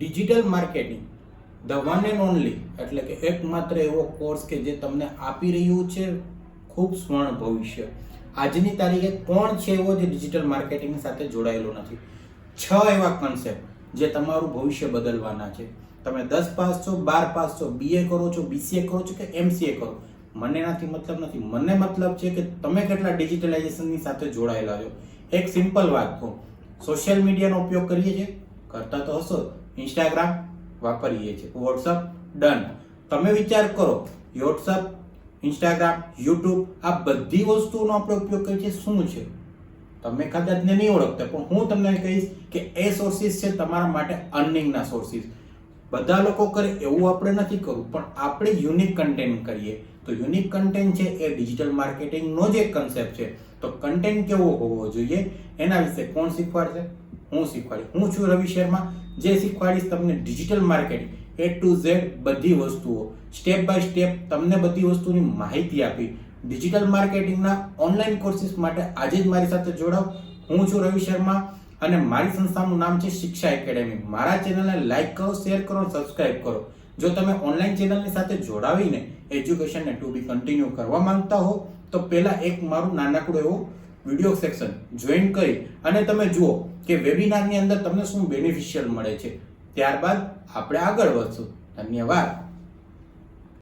Digital marketing the one and only એટલે કે એકમાત્ર એવો કોર્સ કે જે તમને આપી રહ્યું છે ખૂબ સ્વર્ણ ભવિષ્ય. આજની તારીખે કોણ છે એવો જે ડિજિટલ માર્કેટિંગ સાથે જોડાયેલો નથી? 6 એવા કન્સેપ્ટ જે તમારું ભવિષ્ય બદલવાના છે. તમે 10 પાસ છો, 12 પાસ છો, BA કરો છો, BCA કરો છો કે MCA કરો, મને એનાથી મતલબ નથી. મને મતલબ છે કે તમે કેટલા ડિજિટલાઇઝેશનની સાથે જોડાયેલા છો. એક સિમ્પલ વાત કહું, સોશિયલ મીડિયાનો ઉપયોગ કરીએ છીએ, કરતા તો હશો. ઇન્સ્ટાગ્રામ વાપરીએ છીએ, વોટ્સઅપ ડન. તમે વિચાર કરો, વોટ્સઅપ, ઇન્સ્ટાગ્રામ, યુટ્યુબ આ બધી વસ્તુઓનો આપણે ઉપયોગ કરીએ છીએ શું છે? તમે કદાચ ને નહીં ઓળખતા, પણ હું તમને કહીશ કે એ સોર્સિસ છે તમારા માટે અર્નિંગના સોર્સિસ. બધા લોકો કરે એવું આપણે નથી કરવું, પણ આપણે યુનિક કન્ટેન્ટ કરીએ. તો યુનિક કન્ટેન્ટ છે એ ડિજિટલ માર્કેટિંગનો જ એક કન્સેપ્ટ છે. તો કન્ટેન્ટ કેવો હોવો જોઈએ એના વિશે કોણ શીખવાડશે? હું શીખવાડીશ. હું છું રવિ શર્મા, જે શીખવાડીશ તમને digital marketing A to Z બધી વસ્તુઓ સ્ટેપ બાય સ્ટેપ તમને બધી વસ્તુની માહિતી આપી. ડિજિટલ માર્કેટિંગના ઓનલાઈન કોર્સિસ માટે આજે જ મારી સાથે જોડાઓ. હું છું રવિ શર્મા અને મારી સંસ્થાનું નામ છે શિક્ષા એકેડેમી. મારા ચેનલને લાઈક કરો, શેર કરો, સબસ્ક્રાઇબ કરો. જો તમે ઓનલાઈન ચેનલની સાથે જોડાવીને એજ્યુકેશનને ટુ બી કન્ટિન્યુ કરવા માંગતા હો તો પહેલા એક મારું નાનકડું એવું વિડીયો સેક્શન જોઈન કરી અને તમે જુઓ કે વેબિનારની અંદર તમને શું બેનિફિશિયલ મળે છે. ત્યારબાદ આપણે આગળ વધશું. ધન્યવાદ.